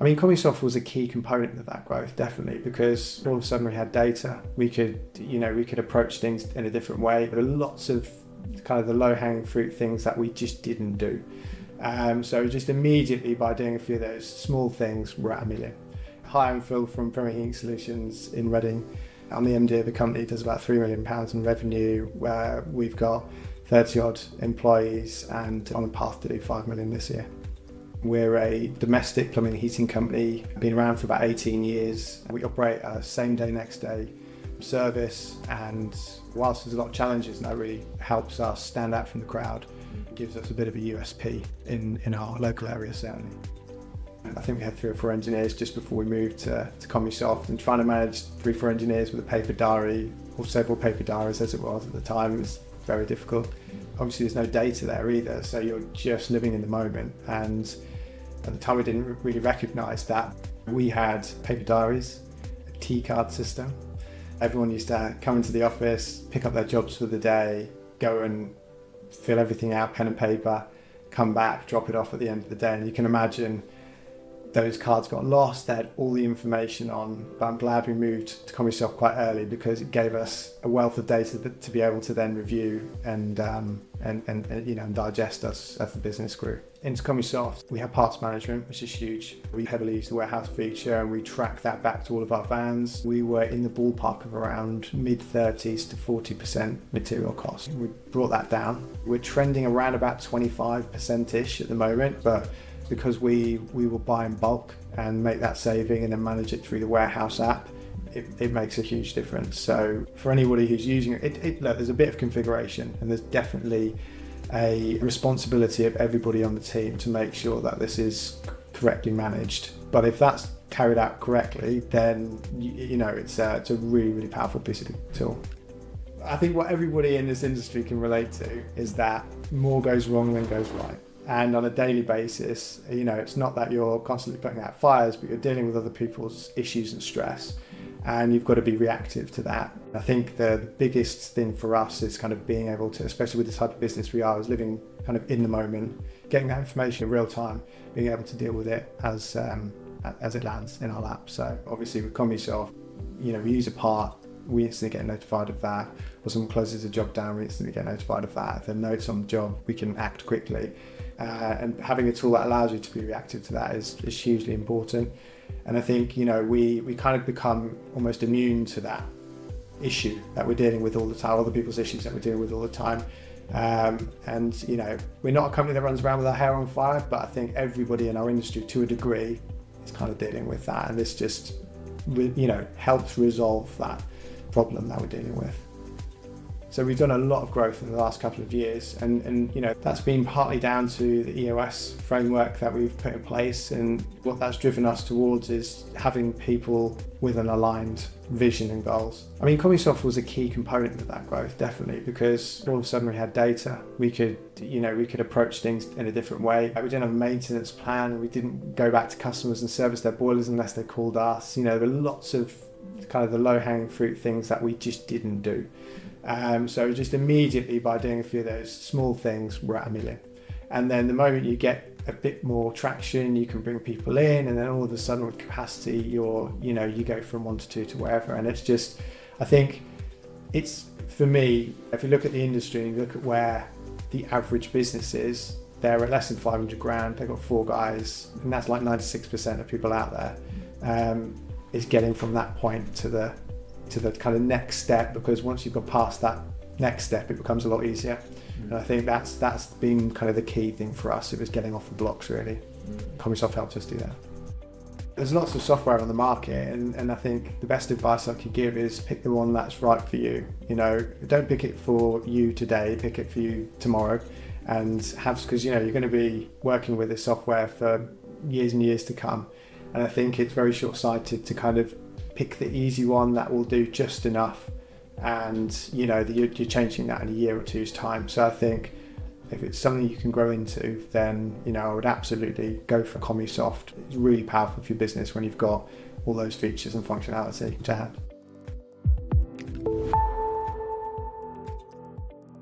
I mean, Commusoft was a key component of that growth, definitely, because all of a sudden we had data. We could approach things in a different way. There were lots of kind of the low-hanging fruit things that we just didn't do. So just immediately by doing a few of those small things, we're at $1 million. Hi, I'm Phil from Premier Heating Solutions in Reading. I'm the MD of the company. It does about £3 million in revenue, where we've got 30 odd employees and on a path to do 5 million this year. We're a domestic plumbing and heating company, been around for about 18 years. We operate a same day, next day service, and whilst there's a lot of challenges, and that really helps us stand out from the crowd, it gives us a bit of a USP in our local area, certainly. I think we had 3 or 4 engineers just before we moved to Commusoft, and trying to manage 3 or 4 engineers with a paper diary, or several paper diaries as it was at the time, was very difficult. Obviously there's no data there either, so you're just living in the moment, and at the time we didn't really recognise that. We had paper diaries, a T-card system. Everyone used to come into the office, pick up their jobs for the day, go and fill everything out, pen and paper, come back, drop it off at the end of the day, and you can imagine those cards got lost. They had all the information on, but I'm glad we moved to Commusoft quite early because it gave us a wealth of data to be able to then review and digest as the business grew. Into Commusoft, we have parts management, which is huge. We heavily use the warehouse feature, and we track that back to all of our vans. We were in the ballpark of around mid-30s to 40% material cost. We brought that down. We're trending around about 25%-ish at the moment, but because we will buy in bulk and make that saving and then manage it through the warehouse app, it makes a huge difference. So for anybody who's using it, look, there's a bit of configuration, and there's definitely a responsibility of everybody on the team to make sure that this is correctly managed. But if that's carried out correctly, then it's a really, really powerful piece of tool. I think what everybody in this industry can relate to is that more goes wrong than goes right. And on a daily basis, it's not that you're constantly putting out fires, but you're dealing with other people's issues and stress, and you've got to be reactive to that. I think the biggest thing for us is kind of being able to, especially with the type of business we are, is living kind of in the moment, getting that information in real time, being able to deal with it as it lands in our lap. So obviously with Commusoft, we use a part, we instantly get notified of that, or someone closes a job down, we instantly get notified of that. If there are notes on the job, we can act quickly. And having a tool that allows you to be reactive to that is hugely important. And I think, we kind of become almost immune to that issue that we're dealing with all the time, other people's issues that we're dealing with all the time. We're not a company that runs around with our hair on fire, but I think everybody in our industry, to a degree, is kind of dealing with that. And this just, helps resolve that problem that we're dealing with. So we've done a lot of growth in the last couple of years, and that's been partly down to the EOS framework that we've put in place, and what that's driven us towards is having people with an aligned vision and goals. I mean, Commusoft was a key component of that growth, definitely, because all of a sudden we had data. We could approach things in a different way. We didn't have a maintenance plan. We didn't go back to customers and service their boilers unless they called us. There were lots of kind of the low-hanging fruit things that we just didn't do. So just immediately by doing a few of those small things, we're at $1 million. And then the moment you get a bit more traction, you can bring people in, and then all of a sudden with capacity, you go from 1 to 2 to wherever. And it's just, I think it's, for me, if you look at the industry and you look at where the average business is, they're at less than 500 grand, they've got 4 guys, and that's like 96% of people out there, is getting from that point to the kind of next step, because once you've got past that next step, it becomes a lot easier. And I think that's been kind of the key thing for us. It was getting off the blocks, really. Commusoft helped us do that. There's lots of software on the market, and I think the best advice I could give is pick the one that's right for you. Don't pick it for you today, pick it for you tomorrow, because you're going to be working with this software for years and years to come. And I think it's very short-sighted to kind of pick the easy one that will do just enough, and you're changing that in a year or two's time. So I think if it's something you can grow into, then I would absolutely go for Commusoft. It's really powerful for your business when you've got all those features and functionality to have.